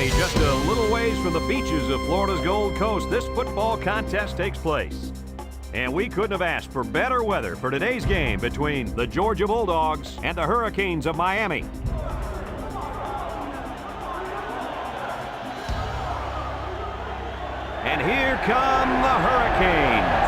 Hey, just a little ways from the beaches of Florida's Gold Coast, this football contest takes place. And we couldn't have asked for better weather for today's game between the Georgia Bulldogs and the Hurricanes of Miami. And here come the Hurricanes.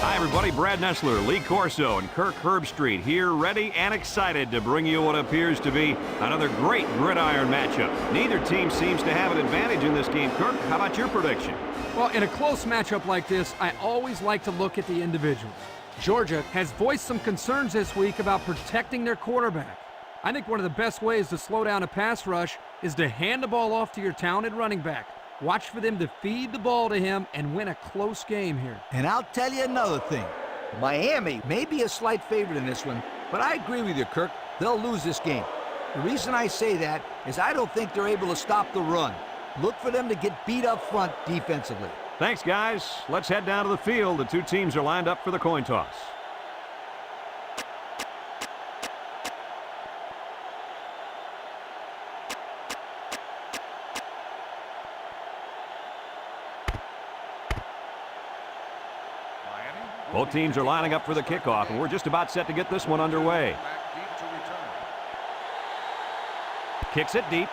Hi, everybody. Brad Nessler, Lee Corso, and Kirk Herbstreit here, ready and excited to bring you what appears to be another great gridiron matchup. Neither team seems to have an advantage in this game. Kirk, how about your prediction? Well, in a close matchup like this, I always like to look at the individuals. Georgia has voiced some concerns this week about protecting their quarterback. I think one of the best ways to slow down a pass rush is to hand the ball off to your talented running back. Watch for them to feed the ball to him and win a close game here. And I'll tell you another thing. Miami may be a slight favorite in this one, but I agree with you, Kirk. They'll lose this game. The reason I say that is I don't think they're able to stop the run. Look for them to get beat up front defensively. Thanks, guys. Let's head down to the field. The two teams are lined up for the coin toss. Both teams are lining up for the kickoff, and we're just about set to get this one underway. Kicks it deep.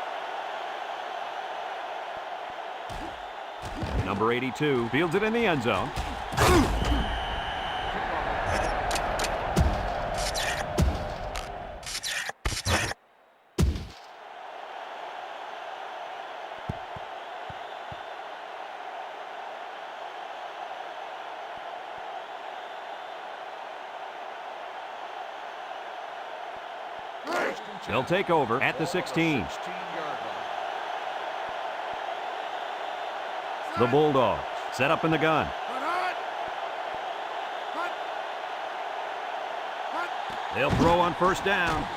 Number 82 fields it in the end zone. They'll take over at the 16. The Bulldogs set up in the gun. They'll throw on first down.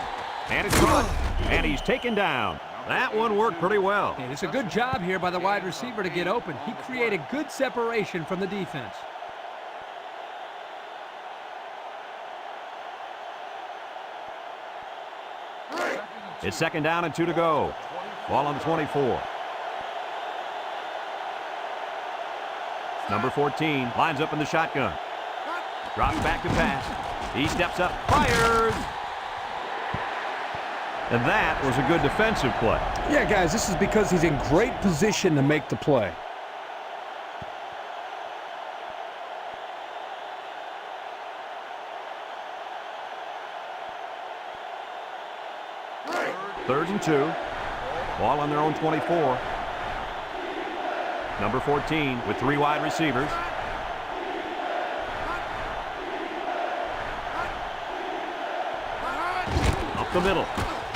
And it's caught. And he's taken down. That one worked pretty well. And it's a good job here by the wide receiver to get open. He created good separation from the defense. It's second down and 2 to go. Ball on the 24. Number 14 lines up in the shotgun. Drops back to pass. He steps up, fires. And that was a good defensive play. Yeah, guys, this is because he's in great position to make the play. Third and 2. Ball on their own 24. Number 14 with 3 wide receivers. Up the middle.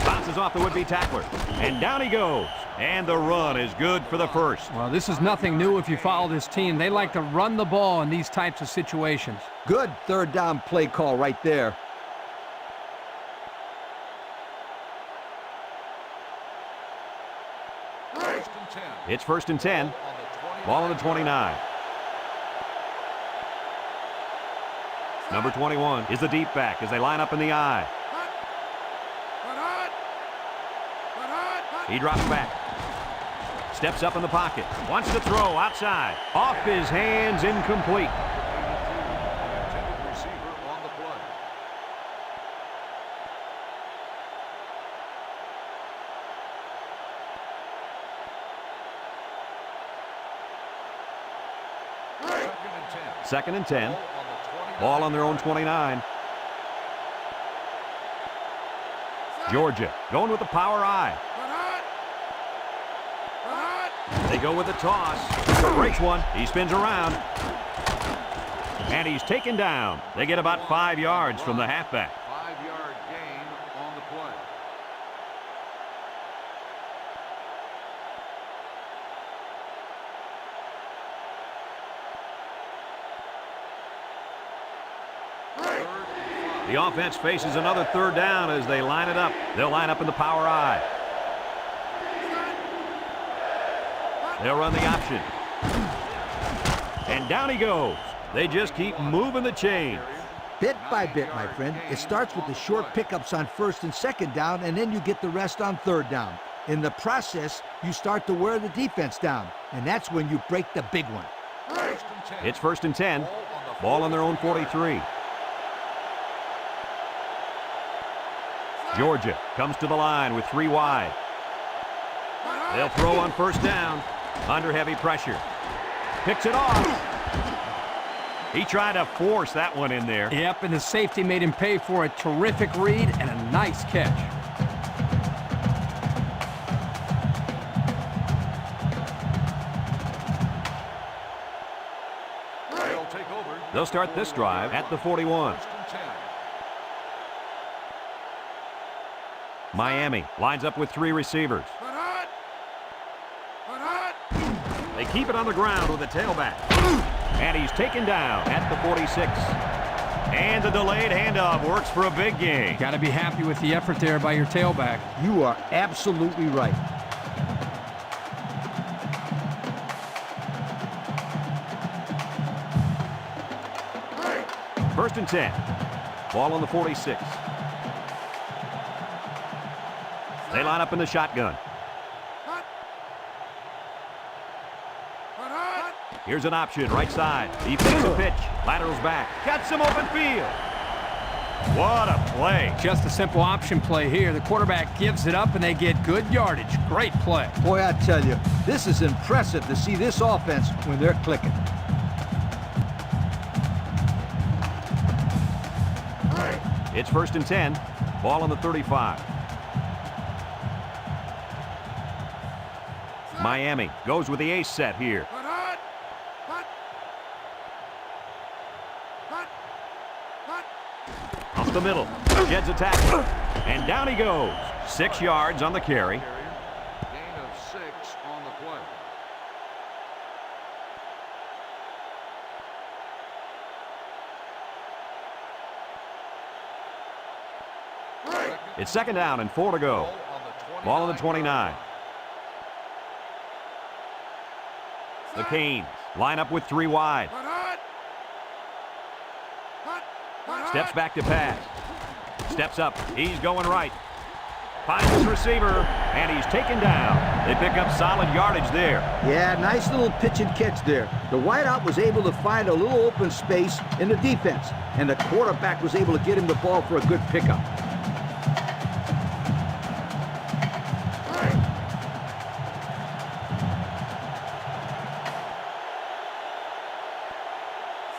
Bounces off the would-be tackler. And down he goes. And the run is good for the first. Well, this is nothing new if you follow this team. They like to run the ball in these types of situations. Good third down play call right there. It's first and 10. Ball on the 29. Number 21 is the deep back as they line up in the I. He drops back. Steps up in the pocket. Wants to throw outside. Off his hands, incomplete. Second and 10. Ball on their own 29. Georgia going with the power I. They go with the toss. Breaks one. He spins around. And he's taken down. They get about 5 yards from the halfback. 5-yard gain on the play. The offense faces another third down as they line it up. They'll line up in the power I. They'll run the option. And down he goes. They just keep moving the chains. Bit by bit, my friend. It starts with the short pickups on first and second down, and then you get the rest on third down. In the process, you start to wear the defense down, and that's when you break the big one. It's 1st and 10. Ball on their own 43. Georgia comes to the line with 3 wide. They'll throw on 1st down. Under heavy pressure. Picks it off. He tried to force that one in there. Yep, and the safety made him pay for a terrific read and a nice catch. They'll start this drive at the 41. Miami lines up with 3 receivers. They keep it on the ground with a tailback. And he's taken down at the 46. And the delayed handoff works for a big gain. Got to be happy with the effort there by your tailback. You are absolutely right. First and 10. Ball on the 46. They line up in the shotgun. Here's an option, right side. He fakes a pitch. Laterals back. Got some open field. What a play. Just a simple option play here. The quarterback gives it up, and they get good yardage. Great play. Boy, I tell you, this is impressive to see this offense when they're clicking. It's 1st and 10. Ball on the 35. Miami goes with the ace set here. Up the middle. Jed's attack. And down he goes. 6 yards on the carry. Gain of 6 on the play. It's 2nd down and 4 to go. Ball on the 29. The Canes line up with 3 wide. Steps back to pass. Steps up. He's going right. Finds his receiver, and he's taken down. They pick up solid yardage there. Yeah, nice little pitch and catch there. The wideout was able to find a little open space in the defense, and the quarterback was able to get him the ball for a good pickup.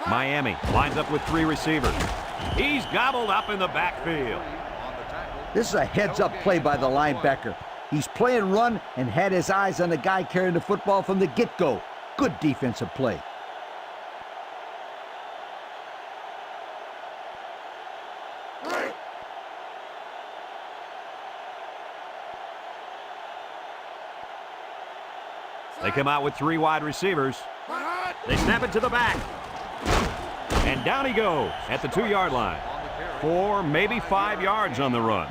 Miami lines up with 3 receivers. He's gobbled up in the backfield. This is a heads-up play by the linebacker. He's playing run and had his eyes on the guy carrying the football from the get-go. Good defensive play. They come out with 3 wide receivers. They snap it to the back. And down he goes at the 2-yard line. 4, maybe 5 yards on the run.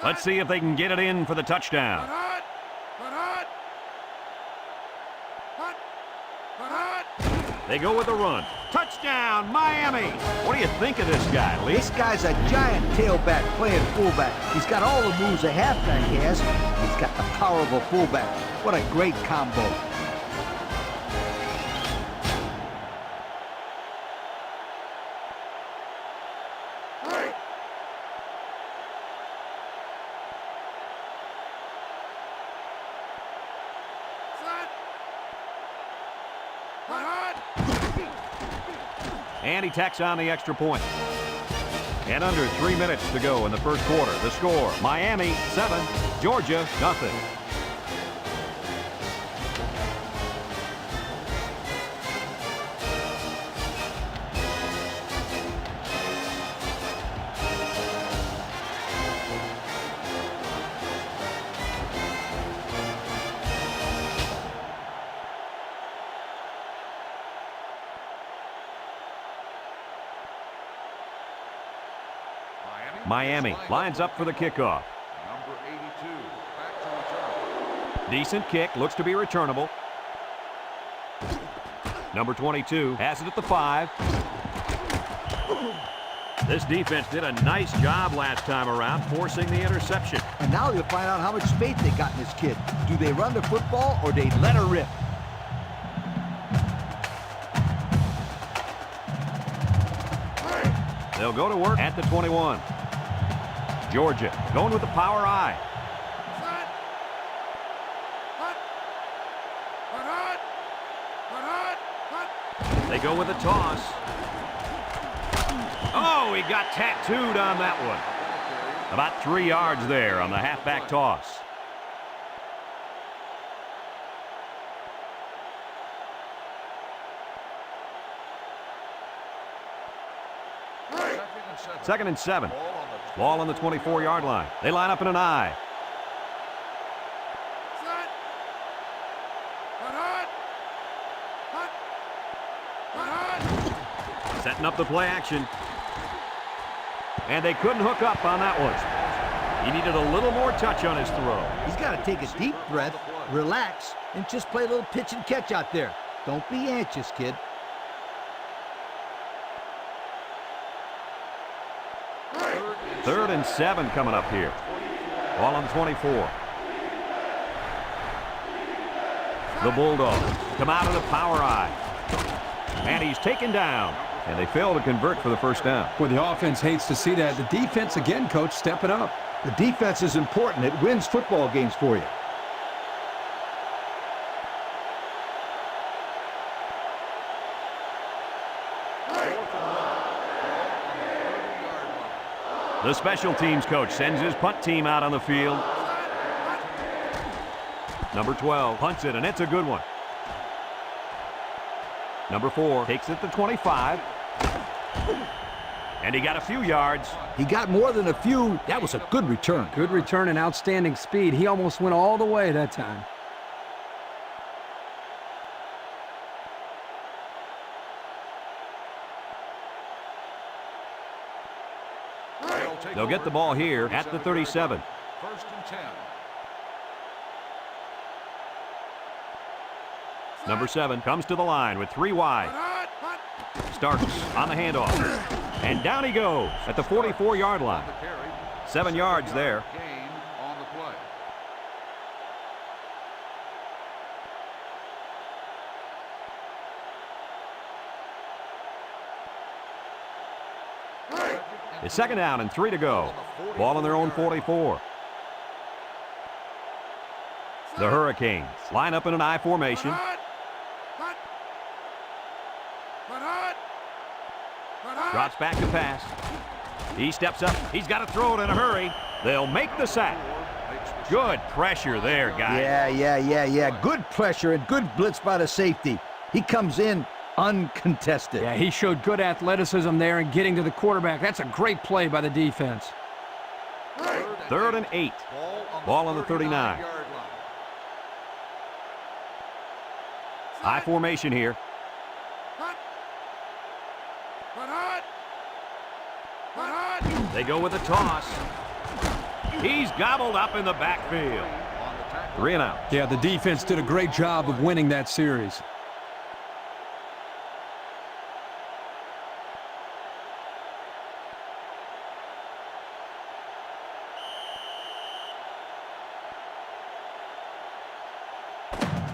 Let's see if they can get it in for the touchdown. They go with the run. Touchdown, Miami! What do you think of this guy, Lee? This guy's a giant tailback playing fullback. He's got all the moves a halfback has. He's got the power of a fullback. What a great combo. And he tacks on the extra point. And under 3 minutes to go in the first quarter. The score, Miami 7, Georgia nothing. Miami lines up for the kickoff. Number 82, back to return. Decent kick, looks to be returnable. Number 22 has it at the 5. This defense did a nice job last time around, forcing the interception. And now you'll find out how much faith they got in this kid. Do they run the football or they let her rip? They'll go to work at the 21. Georgia going with the power I. They go with a toss. Oh, he got tattooed on that one. About 3 yards there on the halfback toss. Second and 7. Ball on the 24-yard line. They line up in an I. Setting up the play action. And they couldn't hook up on that one. He needed a little more touch on his throw. He's got to take a deep breath, relax, and just play a little pitch and catch out there. Don't be anxious, kid. Third and 7 coming up here. Ball on 24. The Bulldogs come out of the power I. And he's taken down. And they fail to convert for the first down. Well, the offense hates to see that. The defense, again, coach, stepping up. The defense is important. It wins football games for you. The special teams coach sends his punt team out on the field. Number 12 punts it, and it's a good one. Number 4 takes it to 25. And he got a few yards. He got more than a few. That was a good return. Good return and outstanding speed. He almost went all the way that time. They'll get the ball here at the 37. First and 10. Number 7 comes to the line with 3 wide. Starks on the handoff. And down he goes at the 44-yard line. 7 yards there. Gain on the play. It's second down and 3 to go. Ball on their own 44. The Hurricanes line up in an I formation. Drops back to pass. He steps up. He's got to throw it in a hurry. They'll make the sack. Good pressure there, guys. Yeah. Good pressure and good blitz by the safety. He comes in uncontested. Yeah, he showed good athleticism there and getting to the quarterback. That's a great play by the defense. Third and 8. Ball on the 39. I formation here. They go with a toss. He's gobbled up in the backfield. 3 and out. Yeah, the defense did a great job of winning that series.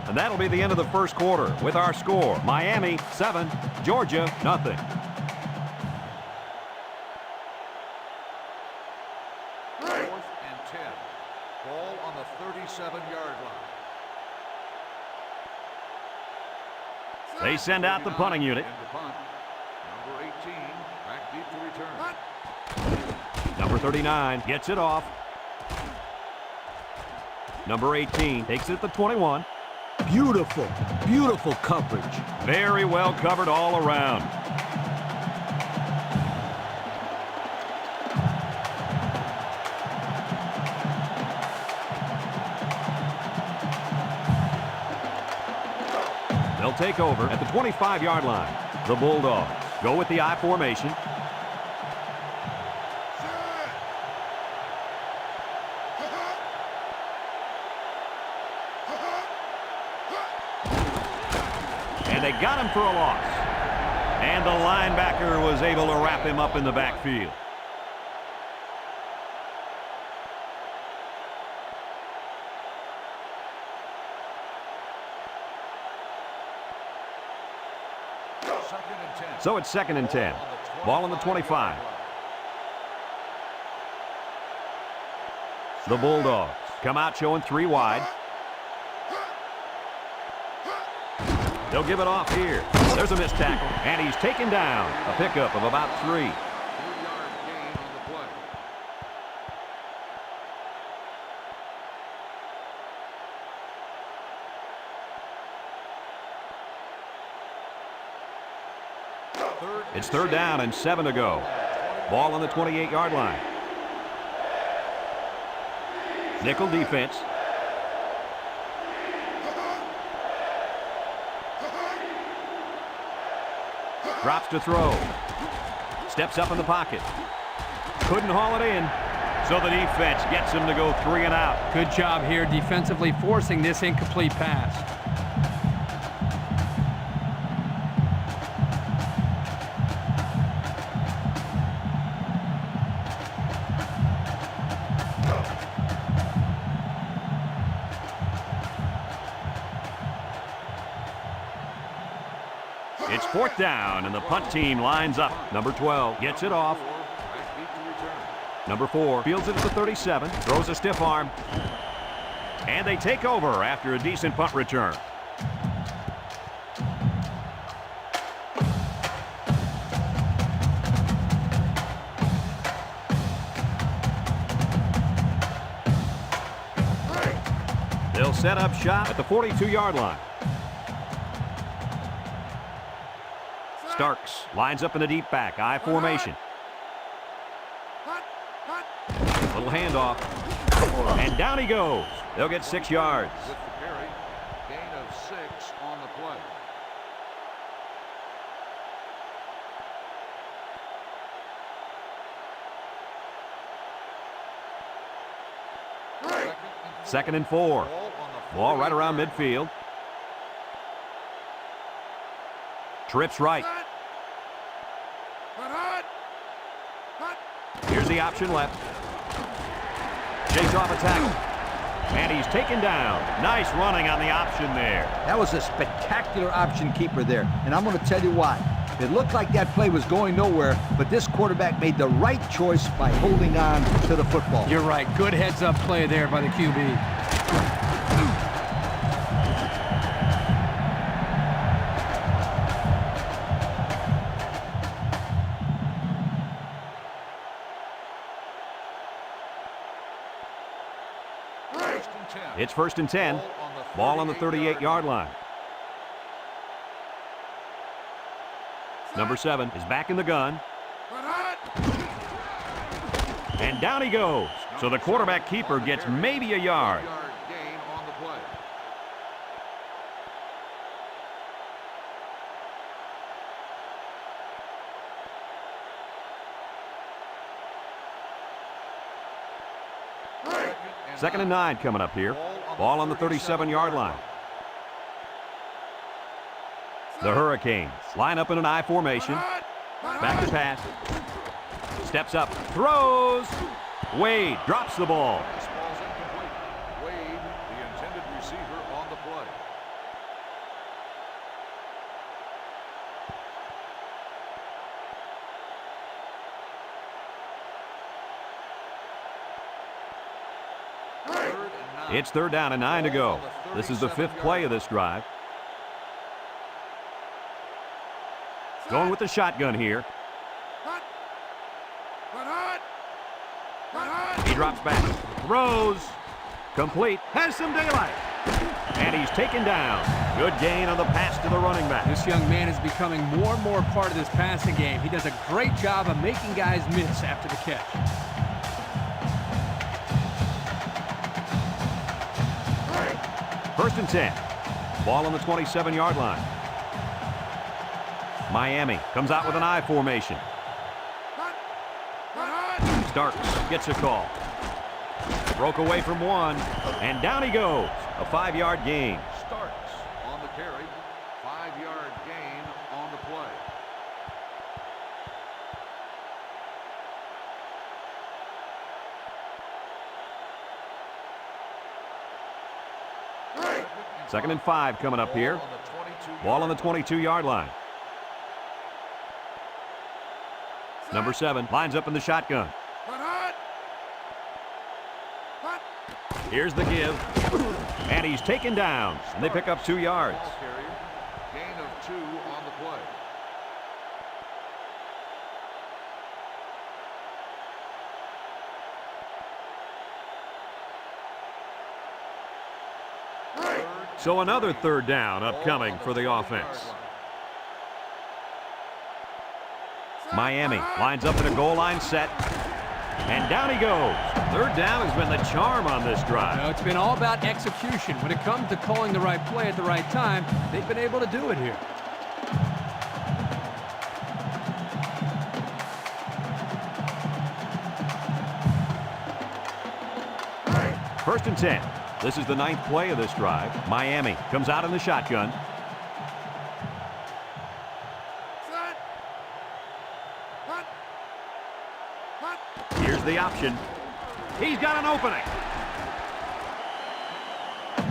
And that'll be the end of the first quarter with our score. Miami 7, Georgia nothing. Fourth and 10. Ball on the 37-yard line. They send out the punting unit. And the punt. Number 18 back deep to return. Number 39 gets it off. Number 18 takes it at the 21. Beautiful coverage. Very well covered all around. They'll take over at the 25-yard line. The Bulldogs go with the I formation. And they got him for a loss. And the linebacker was able to wrap him up in the backfield. So it's 2nd and 10. Ball on the 25. The Bulldogs come out showing 3 wide. They'll give it off here. There's a missed tackle, and he's taken down. A pickup of about 3. 3-yard gain on the play. It's 3rd down and 7 to go. Ball on the 28-yard line. Nickel defense. Drops to throw. Steps up in the pocket. Couldn't haul it in. So the defense gets him to go 3 and out. Good job here defensively forcing this incomplete pass. It's 4th down, and the punt team lines up. Number 12 gets it off. Number 4 fields it at the 37, throws a stiff arm. And they take over after a decent punt return. They'll set up shop at the 42-yard line. Starks lines up in the deep back, I formation. Little handoff. And down he goes. They'll get 6 yards. With the carry, gain of 6 on the play. Second and 4. Ball right around midfield. Trips right. Here's the option left. Shakes off a tackle. And he's taken down. Nice running on the option there. That was a spectacular option keeper there, and I'm going to tell you why. It looked like that play was going nowhere, but this quarterback made the right choice by holding on to the football. You're right. Good heads-up play there by the QB. It's 1st and 10. Ball on the 38-yard line. Number 7 is back in the gun. And down he goes. So the quarterback keeper gets maybe a yard. Gain on the play. Second and 9 coming up here. Ball on the 37-yard line. The Hurricanes line up in an I formation. Back to pass. Steps up. Throws. Wade drops the ball. This ball's incomplete. Wade, the intended receiver, on the play. It's 3rd down and 9 to go. This is the 5th play of this drive. Going with the shotgun here. He drops back. Throws. Complete. Has some daylight. And he's taken down. Good gain on the pass to the running back. This young man is becoming more and more part of this passing game. He does a great job of making guys miss after the catch. First and 10. Ball on the 27-yard line. Miami comes out with an I formation. Starks gets a call. Broke away from one, and down he goes. A 5-yard gain. Starks on the carry. 5-yard 2nd and 5 coming up here. Ball on the 22-yard line. Number 7 lines up in the shotgun. Here's the give. And he's taken down. And they pick up 2 yards. Gain of 2 on the play. So another 3rd down upcoming for the offense. Miami lines up in a goal line set. And down he goes. 3rd down has been the charm on this drive. No, it's been all about execution. When it comes to calling the right play at the right time, they've been able to do it here. First and 10. This is the 9th play of this drive. Miami comes out in the shotgun. Here's the option. He's got an opening.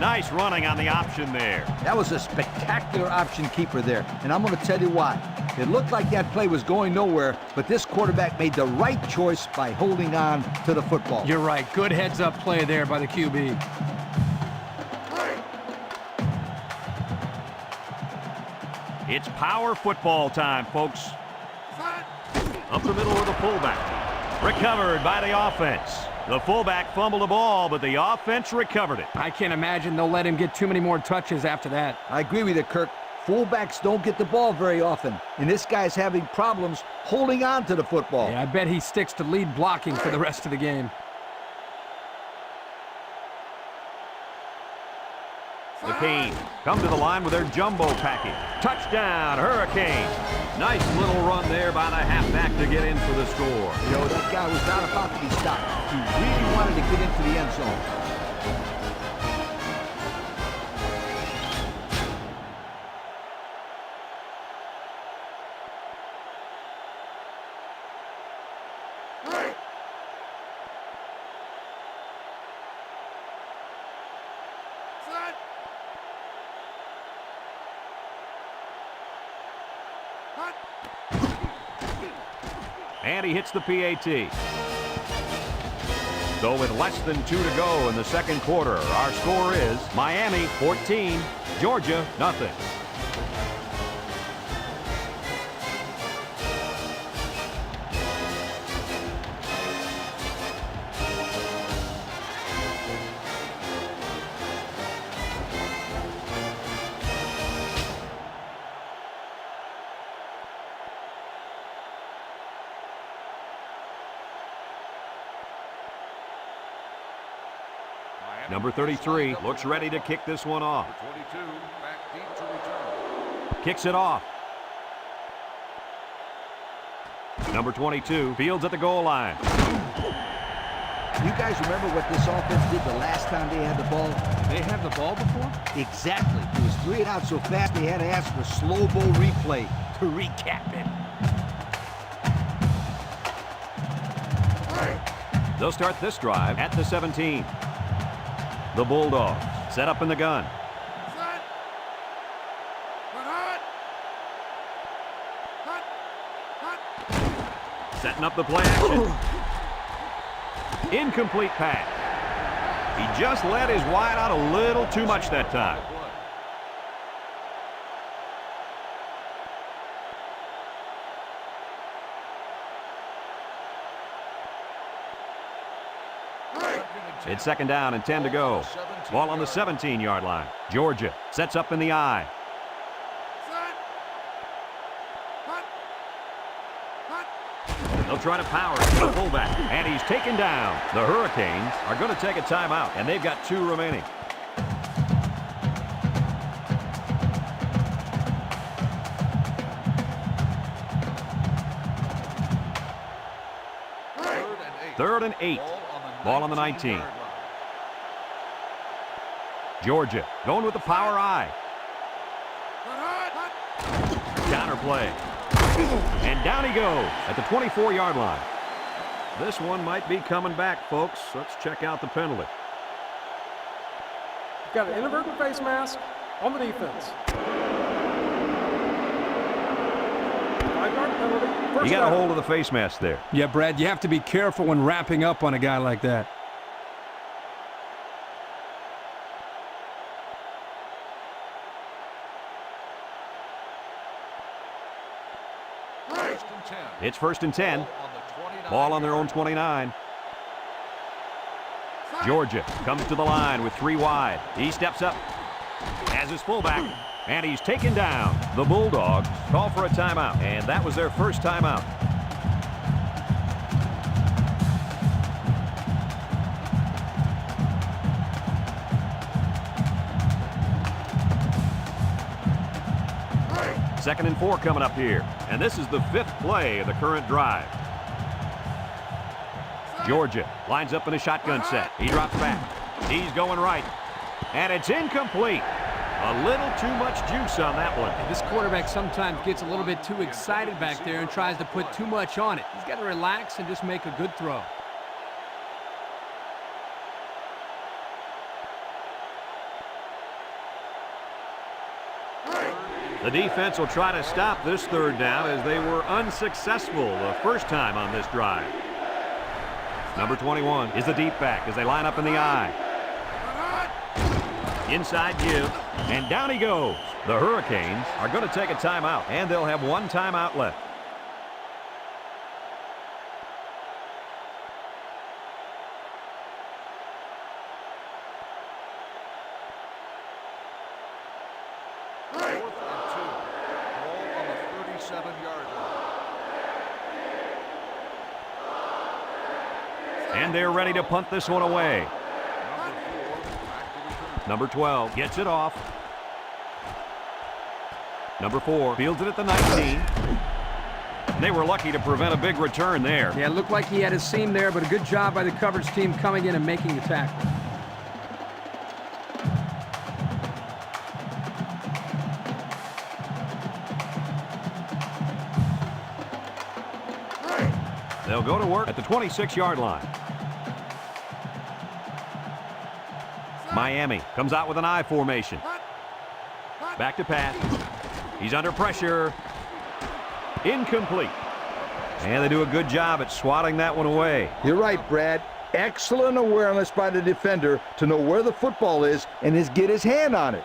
Nice running on the option there. That was a spectacular option keeper there, and I'm going to tell you why. It looked like that play was going nowhere, but this quarterback made the right choice by holding on to the football. You're right. Good heads-up play there by the QB. It's power football time, folks. Up the middle of the fullback. Recovered by the offense. The fullback fumbled the ball, but the offense recovered it. I can't imagine they'll let him get too many more touches after that. I agree with you, Kirk. Fullbacks don't get the ball very often, and this guy's having problems holding on to the football. Yeah, I bet he sticks to lead blocking for the rest of the game. The Canes come to the line with their jumbo package. Touchdown, Hurricanes. Nice little run there by the halfback to get in for the score. That guy was not about to be stopped. He really wanted to get into the end zone. And he hits the PAT. So with less than 2 to go in the 2nd quarter, our score is Miami 14, Georgia nothing. Number 33 looks ready to kick this one off. 22 back deep to return. Kicks it off. Number 22 fields at the goal line. You guys remember what this offense did the last time they had the ball? They have the ball before? Exactly. It was 3 and out so fast they had to ask for slow-mo replay to recap it. They'll start this drive at the 17. The Bulldogs set up in the gun. Setting up the play action. Incomplete pass. He just let his wide out a little too much that time. It's 2nd down and 10 to go. Ball on the 17-yard line. Georgia sets up in the I. They'll try to power to the fullback, and he's taken down. The Hurricanes are going to take a timeout, and they've got 2 remaining. Third and 8. Ball on the 19. Georgia going with the power I. Counter play. And down he goes at the 24-yard line. This one might be coming back, folks. Let's check out the penalty. Got an inadvertent face mask on the defense. 5-yard penalty. First You got a down. hold of the face mask there. Yeah, Brad, you have to be careful when wrapping up on a guy like that. First and 10. It's 1st and 10. Ball on the 29 Ball on their own yard 29. Georgia comes to the line with 3 wide. He steps up, has his fullback, and he's taken down. The Bulldogs call for a timeout, and that was their first timeout. Second and 4 coming up here, and this is the 5th play of the current drive. Georgia lines up in a shotgun set. He drops back. He's going right. And it's incomplete. A little too much juice on that one. This quarterback sometimes gets a little bit too excited back there and tries to put too much on it. He's got to relax and just make a good throw. The defense will try to stop this 3rd down as they were unsuccessful the first time on this drive. Number 21 is the deep back as they line up in the I. Inside give, and down he goes. The Hurricanes are going to take a timeout, and they'll have 1 timeout left. Fourth and 2. Ball on the 37-yard line. And they're ready to punt this one away. Number 4 back to return. Number 12 gets it off. Number 4 fields it at the 19. They were lucky to prevent a big return there. Yeah, it looked like he had his seam there, but a good job by the coverage team coming in and making the tackle. They'll go to work at the 26-yard line. Miami comes out with an I formation. Back to pass. He's under pressure. Incomplete. And they do a good job at swatting that one away. You're right, Brad. Excellent awareness by the defender to know where the football is and get his hand on it.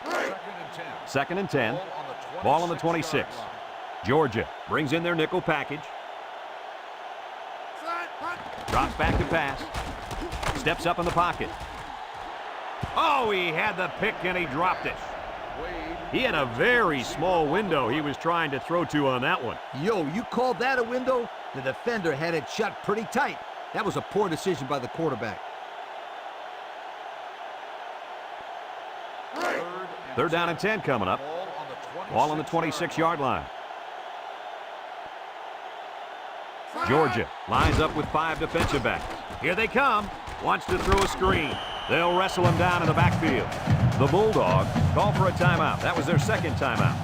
2nd and 10. 2nd and 10. Ball on the 26. 26 yard line. Georgia brings in their nickel package. Drops back to pass. Steps up in the pocket. Oh, he had the pick and he dropped it. He had a very small window he was trying to throw to on that one. Yo, you called that a window? The defender had it shut pretty tight. That was a poor decision by the quarterback. 3rd down and 10 coming up. Ball on the 26-yard line. Georgia lines up with 5 defensive backs. Here they come. Wants to throw a screen. They'll wrestle him down in the backfield. The Bulldogs call for a timeout. That was their 2nd timeout.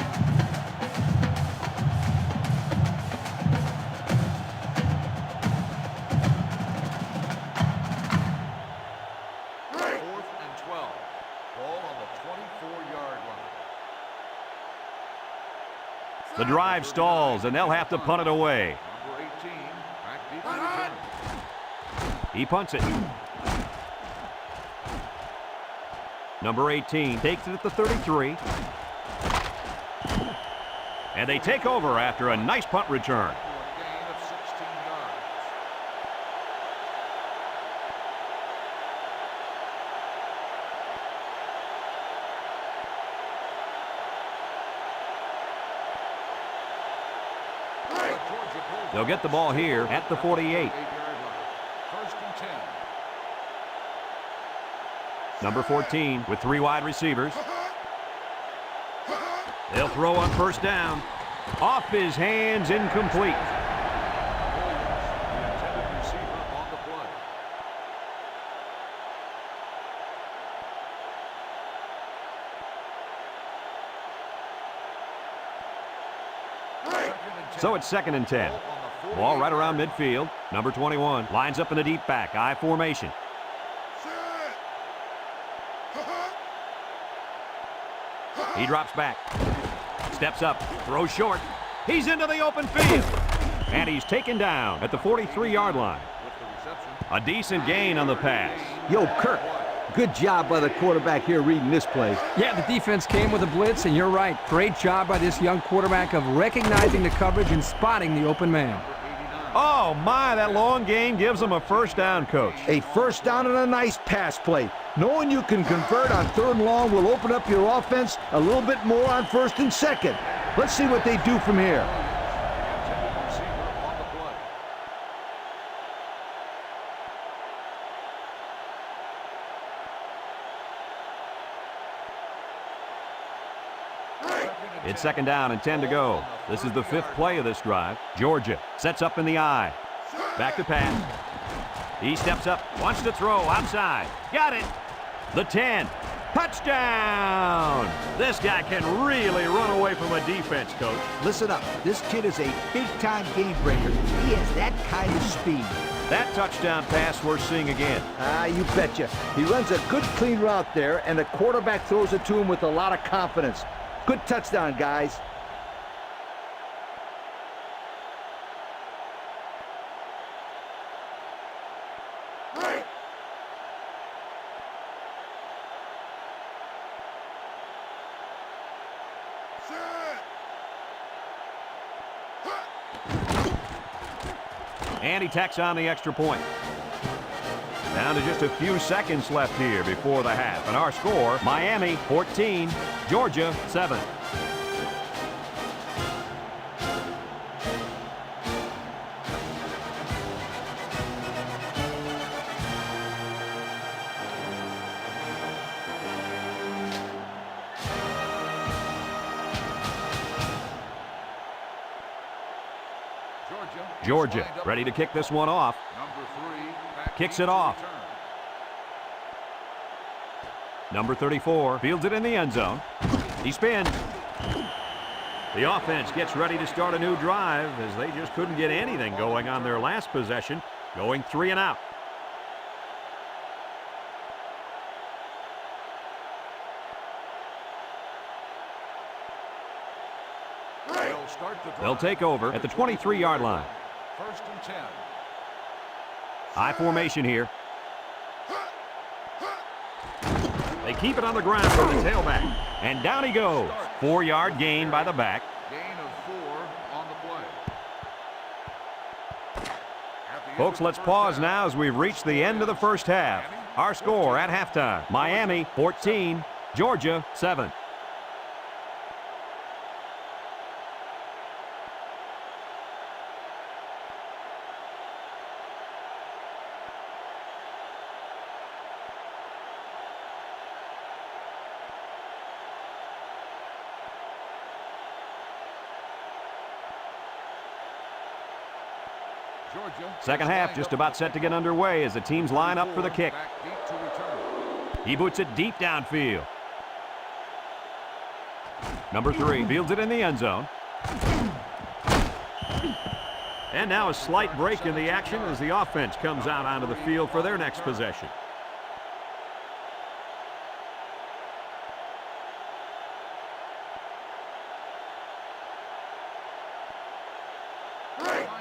Fourth and 12. Ball on the 24-yard line. The drive stalls, and they'll have to punt it away. Number 18 back deep to return. He punts it. Number 18 takes it at the 33. And they take over after a nice punt return. For a gain of 16 yards. They'll get the ball here at the 48. 8-yard line. 1st and 10. Number 14 with 3 wide receivers. They'll throw on 1st down. Off his hands, incomplete. Williams, the intended receiver on the play. Second and 10. So it's 2nd and 10. Ball on the Ball right around 48-yard line. midfield. Number 21 lines up in the deep back, I formation. He drops back, steps up, throws short. He's into the open field, and he's taken down at the 43-yard line. A decent gain on the pass. Yo, Kirk, good job by the quarterback here reading this play. Yeah, the defense came with a blitz, and you're right. Great job by this young quarterback of recognizing the coverage and spotting the open man. Oh, my, that long gain gives him a first down, Coach. A first down and a nice pass play. Knowing you can convert on 3rd and long will open up your offense a little bit more on 1st and 2nd. Let's see what they do from here. It's 2nd down and 10 to go. This is the 5th play of this drive. Georgia sets up in the I. Back to pass. He steps up, wants to throw outside. Got it. The 10. Touchdown! This guy can really run away from a defense, Coach. Listen up. This kid is a big-time game breaker. He has that kind of speed. That touchdown pass we're seeing again. You betcha. He runs a good, clean route there, and the quarterback throws it to him with a lot of confidence. Good touchdown, guys. And he tacks on the extra point. Down to just a few seconds left here before the half. And our score, Miami 14, Georgia 7. Georgia ready to kick this one off. Kicks it off. Number 34 fields it in the end zone. He spins. The offense gets ready to start a new drive as they just couldn't get anything going on their last possession, going 3 and out. They'll take over at the 23-yard line. 1st and 10. I formation here. They keep it on the ground for the tailback. And down he goes. 4-yard gain by the back. Gain of 4 on the play. Folks, let's pause now as we've reached the end of the first half. Our score at halftime, Miami 14, Georgia 7. Second half just about set to get underway as the teams line up for the kick. He boots it deep downfield. Number 3 fields it in the end zone. And now a slight break in the action as the offense comes out onto the field for their next possession.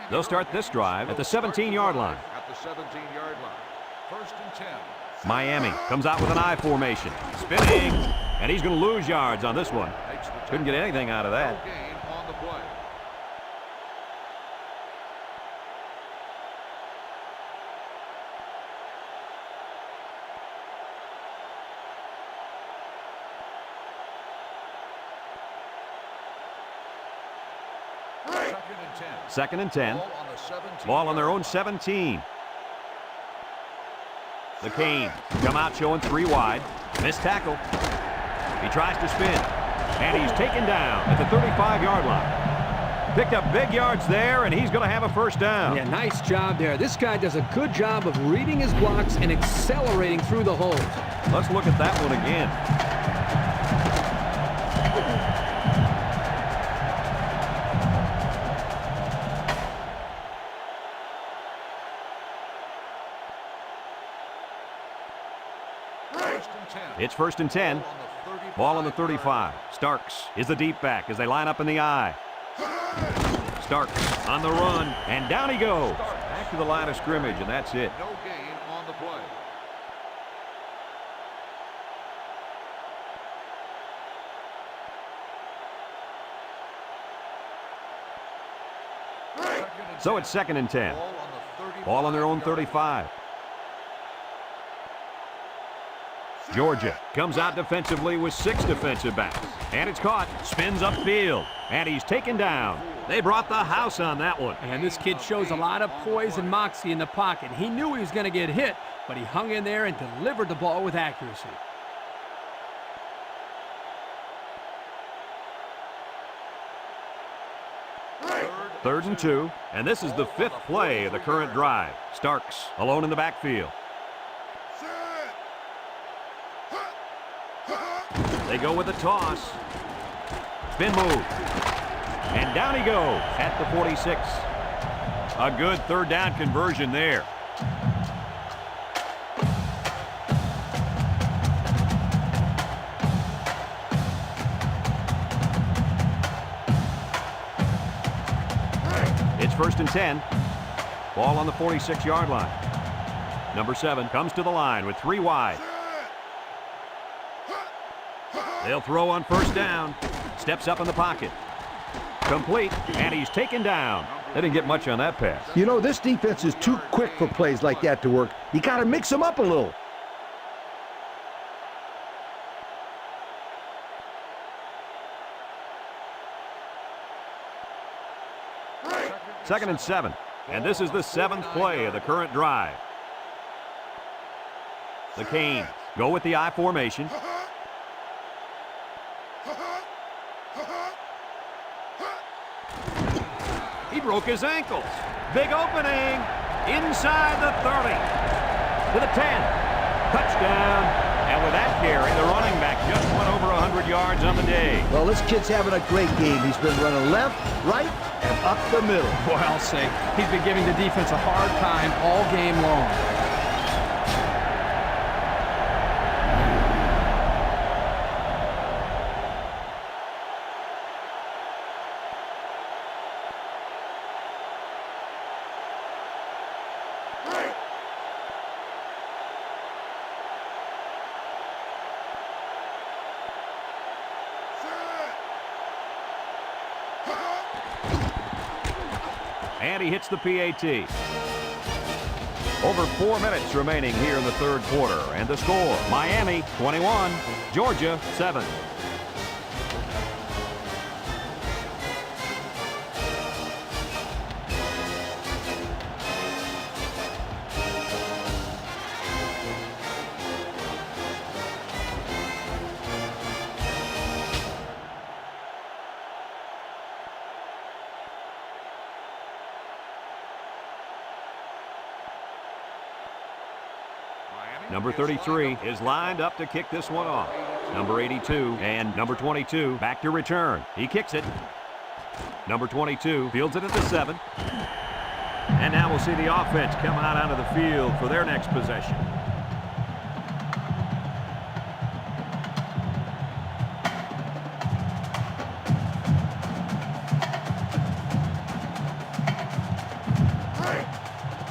They'll start this drive at the 17-yard line. At the 17-yard line. 1st and 10. Miami comes out with an I formation. Spinning. And he's going to lose yards on this one. Couldn't get anything out of that. Gain on the play. Second and 10. Ball on their own 17. The Canes come out showing 3 wide. Missed tackle. He tries to spin. And he's taken down at the 35-yard line. Picked up big yards there, and he's going to have a first down. Yeah, nice job there. This guy does a good job of reading his blocks and accelerating through the holes. Let's look at that one again. It's 1st and 10. Ball on the 35. Starks is the deep back as they line up in the I. Starks on the run, and down he goes. Back to the line of scrimmage, and that's it. No gain on the play. So it's 2nd and 10. Ball on their own 35. Georgia comes out defensively with 6 defensive backs. And it's caught. Spins upfield. And he's taken down. They brought the house on that one. And this kid shows a lot of poise and moxie in the pocket. He knew he was going to get hit, but he hung in there and delivered the ball with accuracy. Third and 2. And this is the 5th play of the current drive. Starks alone in the backfield. They go with a toss. Spin move. And down he goes at the 46. A good 3rd down conversion there. It's 1st and 10. Ball on the 46-yard line. Number 7 comes to the line with 3 wide. They'll throw on 1st down. Steps up in the pocket. Complete, and he's taken down. They didn't get much on that pass. You know, this defense is too quick for plays like that to work. You got to mix them up a little. Second and 7. And this is the 7th play of the current drive. The Canes go with the I formation. He broke his ankles. Big opening. Inside the 30. To the 10. Touchdown. And with that carry, the running back just went over 100 yards on the day. Well, this kid's having a great game. He's been running left, right, and up the middle. Boy, I'll say, he's been giving the defense a hard time all game long. And he hits the PAT. Over 4 minutes remaining here in the 3rd quarter. And the score, Miami 21, Georgia 7. Number 33 is lined up to kick this one off. Number 82 and number 22 back to return. He kicks it. Number 22 fields it at the 7. And now we'll see the offense come out onto the field for their next possession.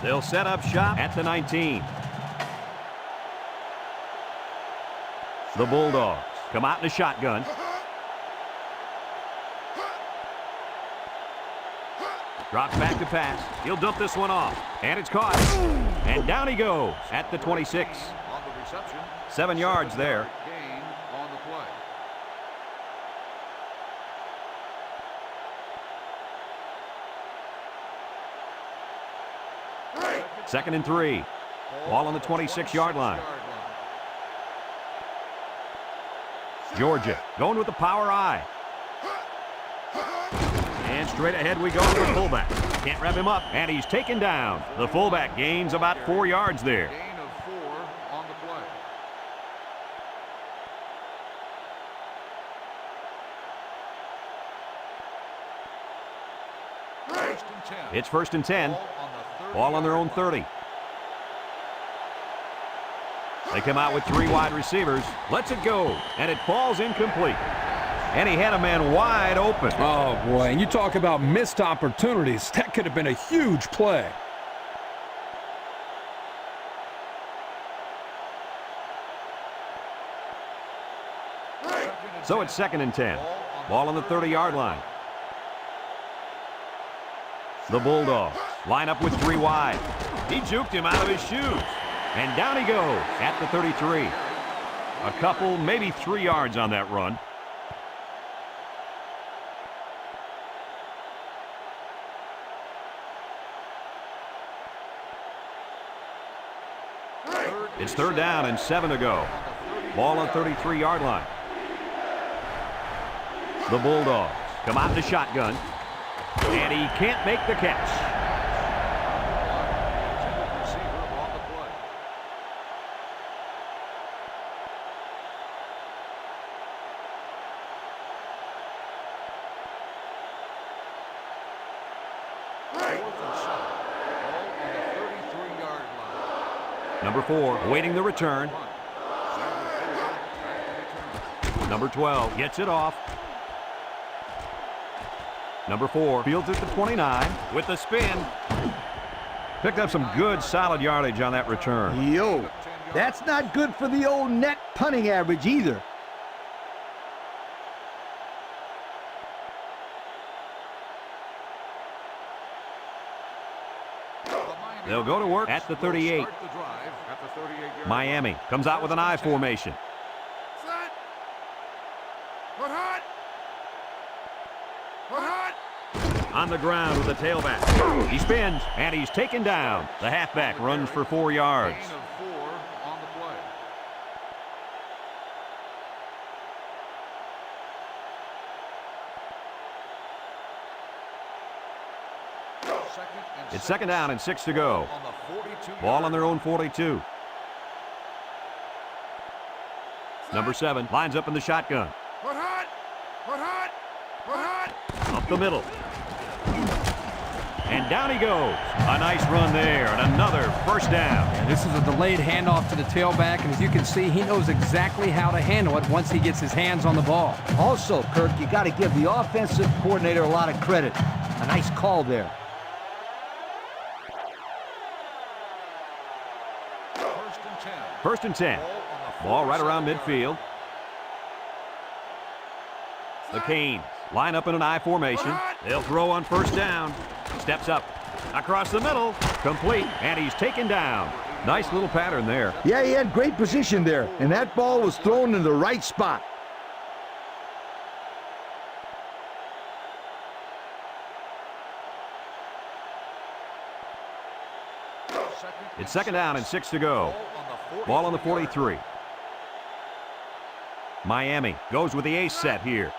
They'll set up shop at the 19. The Bulldogs come out in a shotgun. Drops back to pass. He'll dump this one off. And it's caught. And down he goes at the 26. On the reception. 7 yards there. Gain on the play. 2nd and 3. Ball on the 26-yard line. Georgia going with the power I. And straight ahead we go to the fullback. Can't wrap him up, and he's taken down. The fullback gains about 4 yards there. Gain of 4 on the play. 1st and 10. It's 1st and 10. Ball on their own 30. They come out with 3 wide receivers. Lets it go, and it falls incomplete. And he had a man wide open. Oh, boy, and you talk about missed opportunities. That could have been a huge play. So it's 2nd and 10. Ball on the 30-yard line. The Bulldogs line up with 3 wide. He juked him out of his shoes. And down he goes at the 33. A couple, maybe 3 yards on that run. It's 3rd down and 7 to go. Ball on 33-yard line. The Bulldogs come out in the shotgun. And he can't make the catch. Number 4, awaiting the return. Number 12 gets it off. Number 4 fields it to 29 with the spin. Picked up some good, solid yardage on that return. Yo, that's not good for the old net punting average either. They'll go to work at the 38. Miami comes out with an I formation. On the ground with the tailback. He spins, and he's taken down. The halfback runs for 4 yards. It's 2nd down and 6 to go. Ball on their own 42. Number 7 lines up in the shotgun. Up the middle. And down he goes. A nice run there, and another 1st down. Yeah, this is a delayed handoff to the tailback, and as you can see, he knows exactly how to handle it once he gets his hands on the ball. Also, Kirk, you got to give the offensive coordinator a lot of credit. A nice call there. First and 10. Ball right around midfield. The Canes line up in an I formation. They'll throw on 1st down. Steps up. Across the middle. Complete. And he's taken down. Nice little pattern there. Yeah, he had great position there, and that ball was thrown in the right spot. It's 2nd down and 6 to go. Ball on the 43. Miami goes with the ace set here.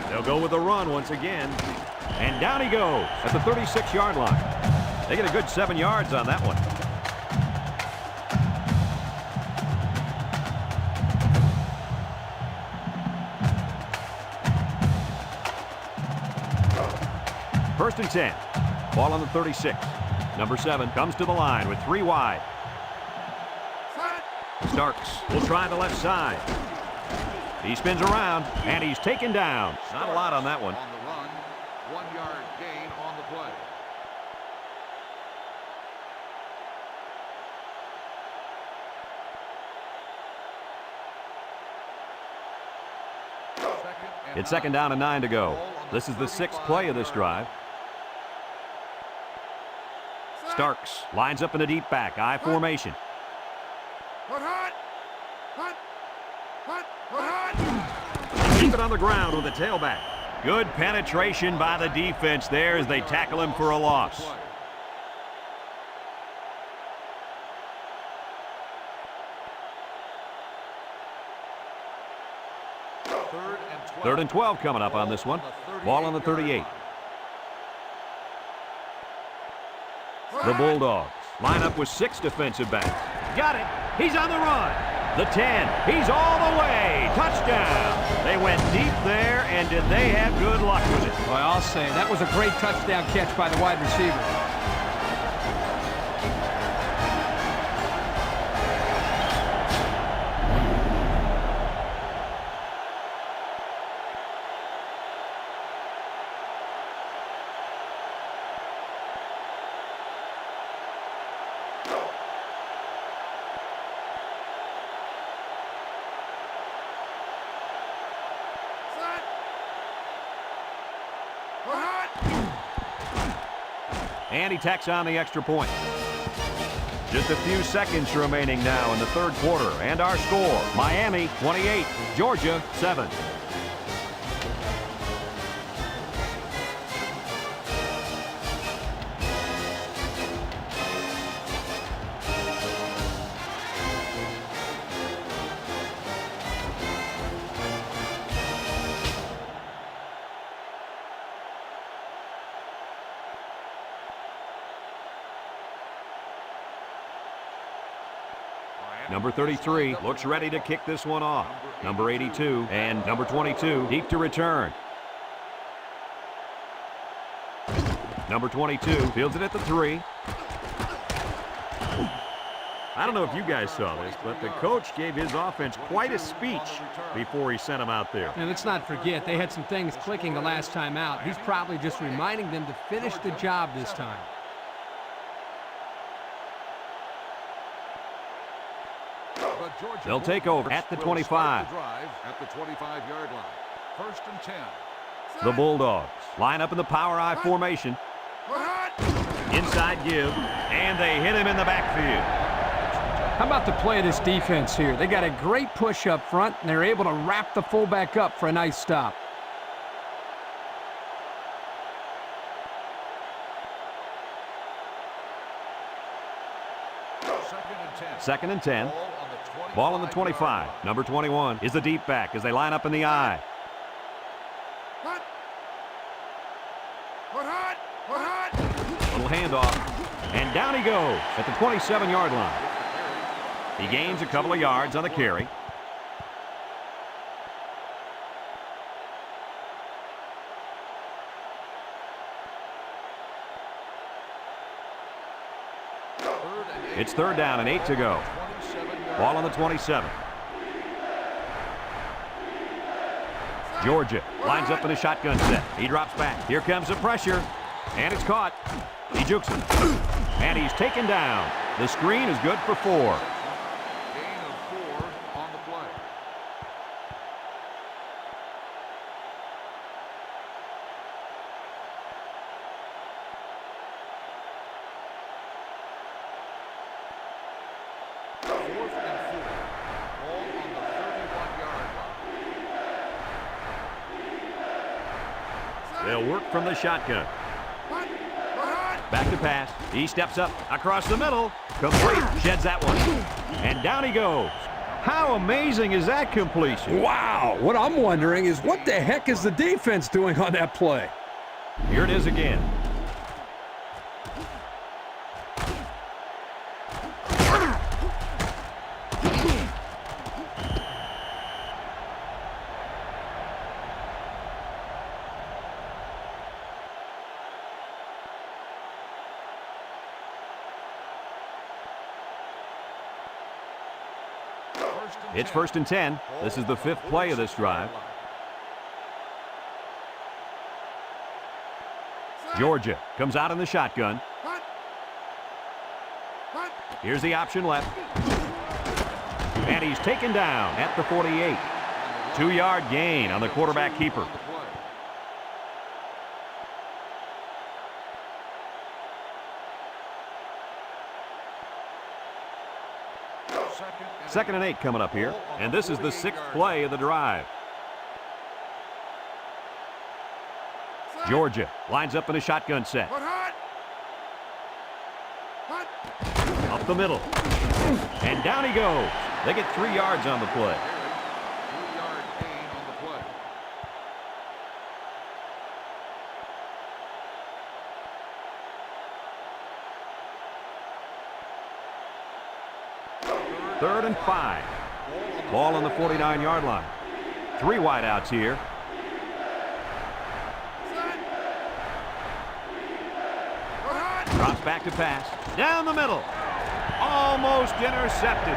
They'll go with the run once again. And down he goes at the 36-yard line. They get a good 7 yards on that one. First and 10. Ball on the 36. Number 7 comes to the line with 3 wide. Starks will try the left side. He spins around, and he's taken down. Not a lot on that one. On the run, 1 yard gain on the play. It's 2nd down and 9 to go. This is the 6th play of this drive. Starks lines up in a deep back, I formation. Keep it on the ground with the tailback. Good penetration by the defense there as they tackle him for a loss. Third and 12 coming up on this one. Ball on the 38. The Bulldogs line up with 6 defensive backs. Got it. He's on the run. The 10. He's all the way. Touchdown. They went deep there, and did they have good luck with it? Well, I'll say, that was a great touchdown catch by the wide receiver. And he tacks on the extra point. Just a few seconds remaining now in the third quarter. And our score, Miami 28, Georgia 7. Number 33 looks ready to kick this one off. Number 82 and number 22 deep to return. Number 22 fields it at the 3. I don't know if you guys saw this, but the coach gave his offense quite a speech before he sent them out there. And let's not forget, they had some things clicking the last time out. He's probably just reminding them to finish the job this time. They'll take over at the 25. At the 25-yard line. First and 10. The Bulldogs line up in the power I formation. Inside give, and they hit him in the backfield. How about the play of this defense here? They got a great push up front, and they're able to wrap the fullback up for a nice stop. Second and 10. Ball on the 25. Number 21 is the deep back as they line up in the I. Little handoff, and down he goes at the 27-yard line. He gains a couple of yards on the carry. It's third down and 8 to go. Ball on the 27. Georgia lines up in a shotgun set. He drops back. Here comes the pressure, and it's caught. He jukes it, and he's taken down. The screen is good for 4. Gain of 4 on the play. Fourth and 4. Ball on the 31-yard line. They'll work from the shotgun. Back to pass. He steps up across the middle. Complete. Sheds that one. And down he goes. How amazing is that completion? Wow. What I'm wondering is what the heck is the defense doing on that play? Here it is again. It's first and 10. This is the 5th play of this drive. Georgia comes out in the shotgun. Here's the option left. And he's taken down at the 48. 2-yard gain on the quarterback keeper. Second and 8 coming up here, and this is the 6th play of the drive. Georgia lines up in a shotgun set. Up the middle, and down he goes. They get 3 yards on the play. 2-yard gain on the play. Third and 5. Ball on the 49-yard line. 3 wideouts here. Drops back to pass. Down the middle. Almost intercepted.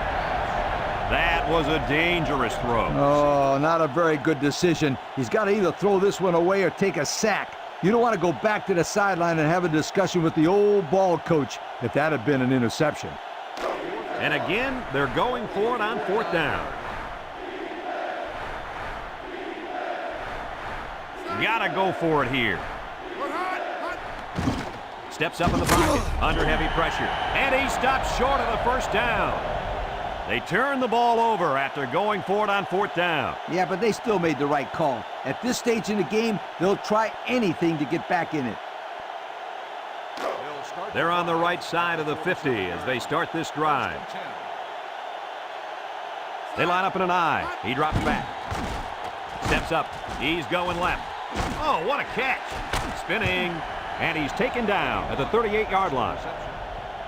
That was a dangerous throw. Oh, not a very good decision. He's got to either throw this one away or take a sack. You don't want to go back to the sideline and have a discussion with the old ball coach if that had been an interception. And again, they're going for it on 4th down. Gotta go for it here. Steps up in the pocket, under heavy pressure, and he stops short of the first down. They turn the ball over after going for it on 4th down. Yeah, but they still made the right call. At this stage in the game, they'll try anything to get back in it. They're on the right side of the 50 as they start this drive. They line up in an I. He drops back. Steps up. He's going left. Oh, what a catch. Spinning. And he's taken down at the 38-yard line.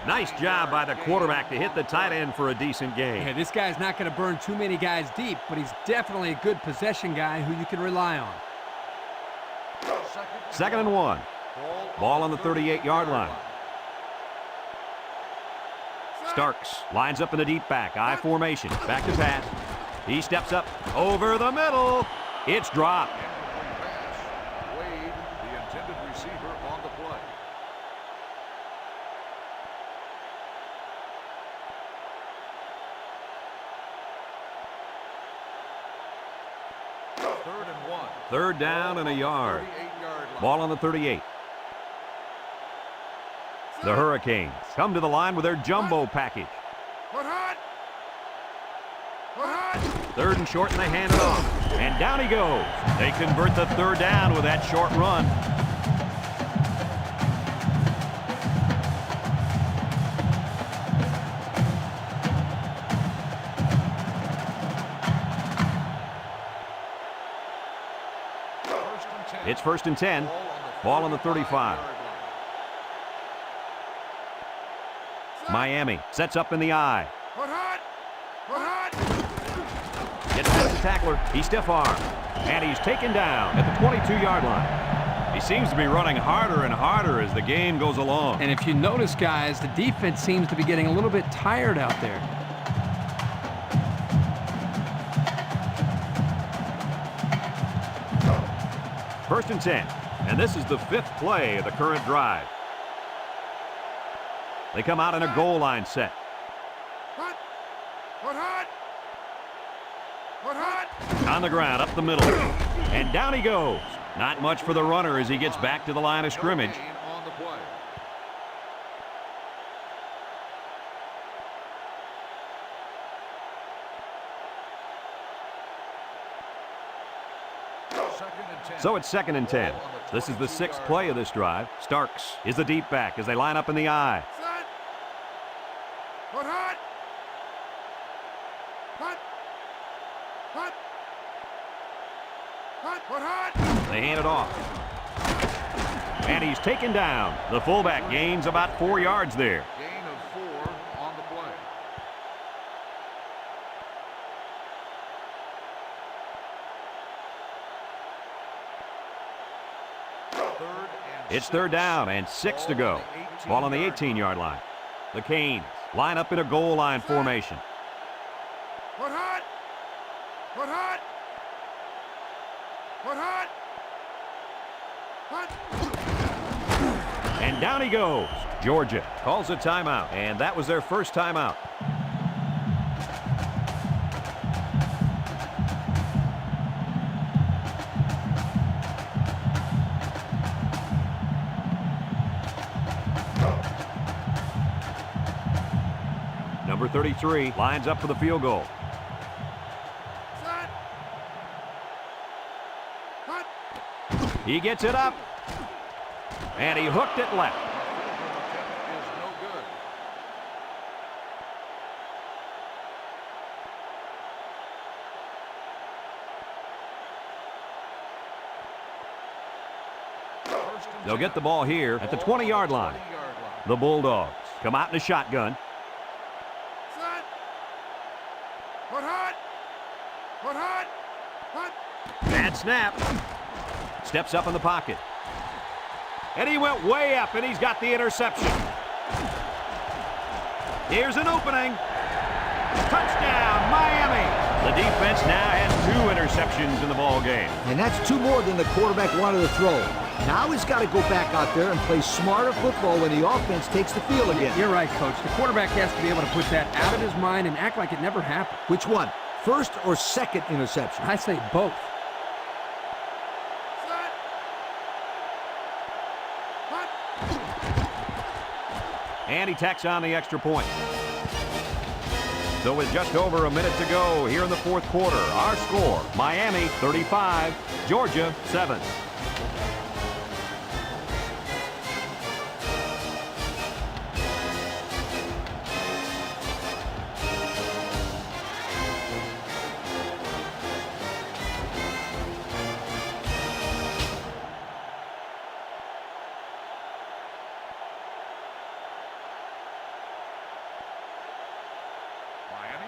Nice job by the quarterback to hit the tight end for a decent gain. Yeah, this guy's not going to burn too many guys deep, but he's definitely a good possession guy who you can rely on. 2nd and 1. Ball on the 38-yard line. Starks lines up in the deep back. I formation. Back to pass. He steps up over the middle. It's dropped. Wade, the intended receiver, on the play. Third and 1. 3rd down and a yard. 38-yard line. Ball on the 38. The Hurricanes come to the line with their jumbo package. 3rd and short, and they hand it off. And down he goes. They convert the 3rd down with that short run. It's 1st and 10. Ball on the 35. Miami sets up in the I. Gets past the tackler. He's stiff arm. And he's taken down at the 22-yard line. He seems to be running harder and harder as the game goes along. And if you notice, guys, the defense seems to be getting a little bit tired out there. First and 10. And this is the 5th play of the current drive. They come out in a goal line set. On the ground, up the middle. And down he goes. Not much for the runner as he gets back to the line of scrimmage. On the play. So it's 2nd and 10. This is the 6th play of this drive. Starks is the deep back as they line up in the I. They hand it off. And he's taken down. The fullback gains about 4 yards there. Gain of 4 on the play. It's 3rd down and 6 to go. Ball on the 18-yard line. The Canes line up in a goal line formation. And down he goes. Georgia calls a timeout, and that was their first timeout. Number 33 lines up for the field goal. He gets it up, and he hooked it left. Is no good. They'll get the ball here at the 20-yard line. The Bulldogs come out in a shotgun. Bad snap. Steps up in the pocket. And he went way up, and he's got the interception. Here's an opening. Touchdown, Miami. The defense now has 2 interceptions in the ball game. And that's 2 more than the quarterback wanted to throw. Now he's got to go back out there and play smarter football when the offense takes the field again. You're right, Coach. The quarterback has to be able to put that out of his mind and act like it never happened. Which one? First or second interception? I say both. And he tacks on the extra point. So with just over a minute to go here in the fourth quarter, our score, Miami 35, Georgia 7.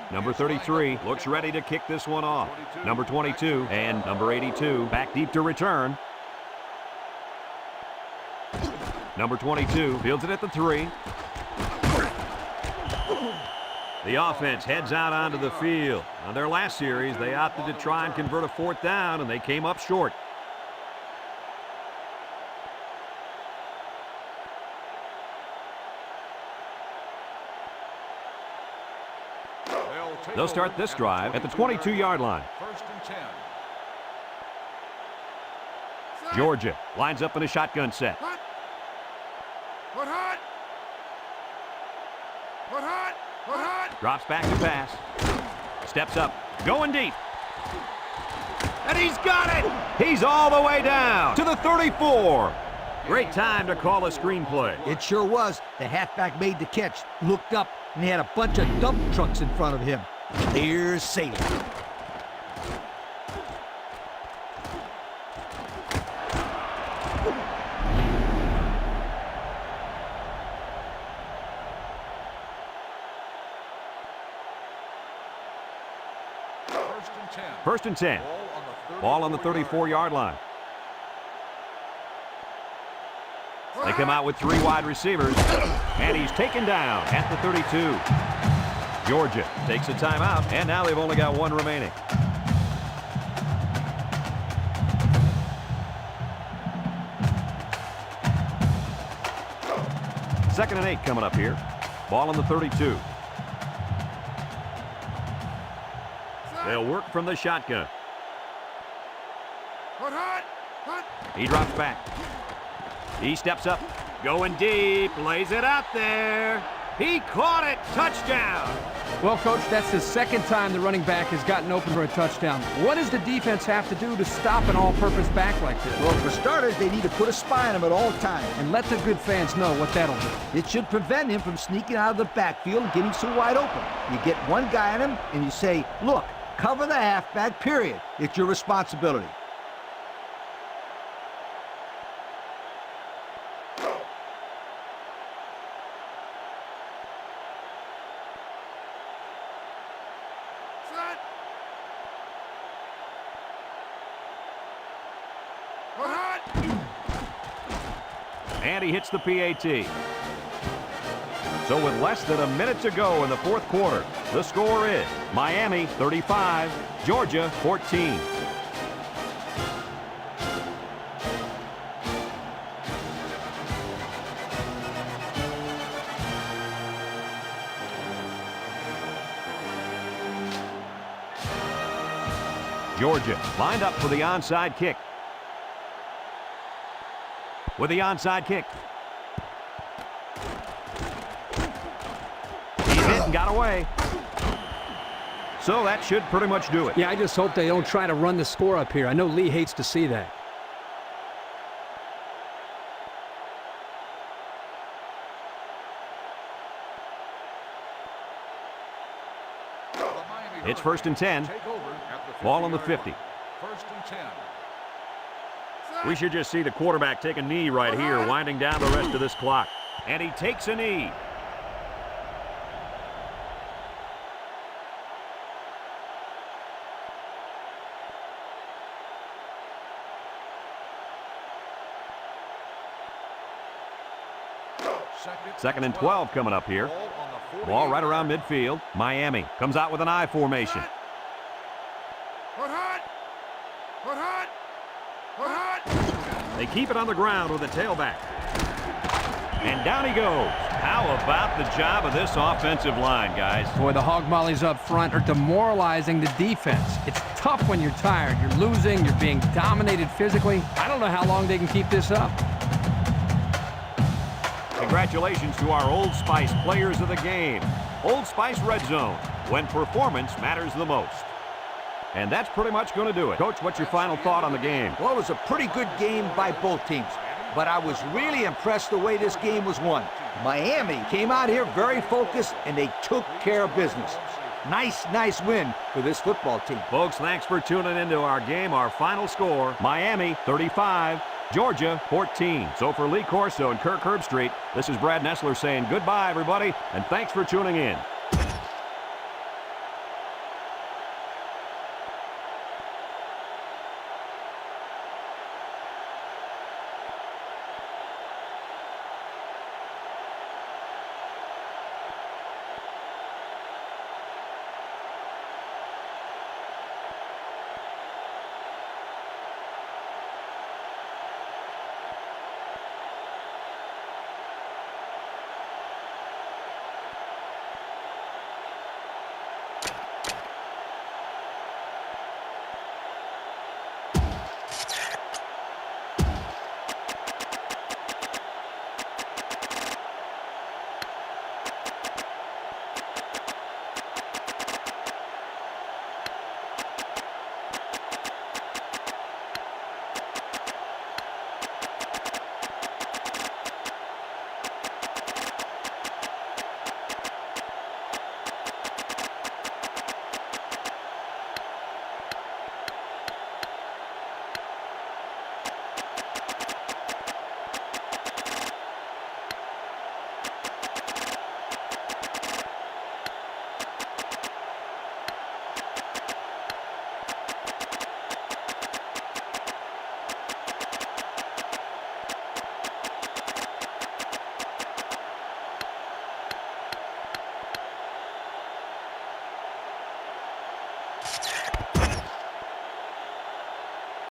Number 33 looks ready to kick this one off. Number 22 and number 82 back deep to return. Number 22 fields it at the 3. The offense heads out onto the field. On their last series, they opted to try and convert a 4th down, and they came up short. They'll start this drive at the 22-yard line. First and 10. Georgia lines up in a shotgun set. Drops back to pass. Steps up. Going deep. And he's got it! He's all the way down to the 34. Great time to call a screenplay. It sure was. The halfback made the catch, looked up, and he had a bunch of dump trucks in front of him. Clear sailing. First and 10. Ball on the 34-yard line. They come out with 3 wide receivers, and he's taken down at the 32. Georgia takes a timeout, and now they've only got 1 remaining. Second and 8 coming up here. Ball on the 32. They'll work from the shotgun. He drops back. He steps up, going deep, lays it out there. He caught it, touchdown. Well, Coach, that's the second time the running back has gotten open for a touchdown. What does the defense have to do to stop an all-purpose back like this? Well, for starters, they need to put a spy on him at all times. And let the good fans know what that'll do. It should prevent him from sneaking out of the backfield and getting so wide open. You get one guy on him, and you say, look, cover the halfback, period. It's your responsibility. And he hits the PAT. So with less than a minute to go in the fourth quarter, the score is Miami 35, Georgia 14. Georgia lined up for the onside kick. With the onside kick. He hit and got away. So that should pretty much do it. Yeah, I just hope they don't try to run the score up here. I know Lee hates to see that. It's first and 10. Ball on the 50. First and 10. We should just see the quarterback take a knee right here, winding down the rest of this clock. And he takes a knee. Second and 12 coming up here. Ball right around midfield. Miami comes out with an I formation. They keep it on the ground with a tailback. And down he goes. How about the job of this offensive line, guys? Boy, the hog mollies up front are demoralizing the defense. It's tough when you're tired. You're losing. You're being dominated physically. I don't know how long they can keep this up. Congratulations to our Old Spice players of the game. Old Spice Red Zone, when performance matters the most. And that's pretty much going to do it. Coach, what's your final thought on the game? Well, it was a pretty good game by both teams, but I was really impressed the way this game was won. Miami came out here very focused, and they took care of business. Nice win for this football team. Folks, thanks for tuning into our game. Our final score, Miami 35, Georgia 14. So for Lee Corso and Kirk Herbstreit, this is Brad Nessler saying goodbye, everybody, and thanks for tuning in.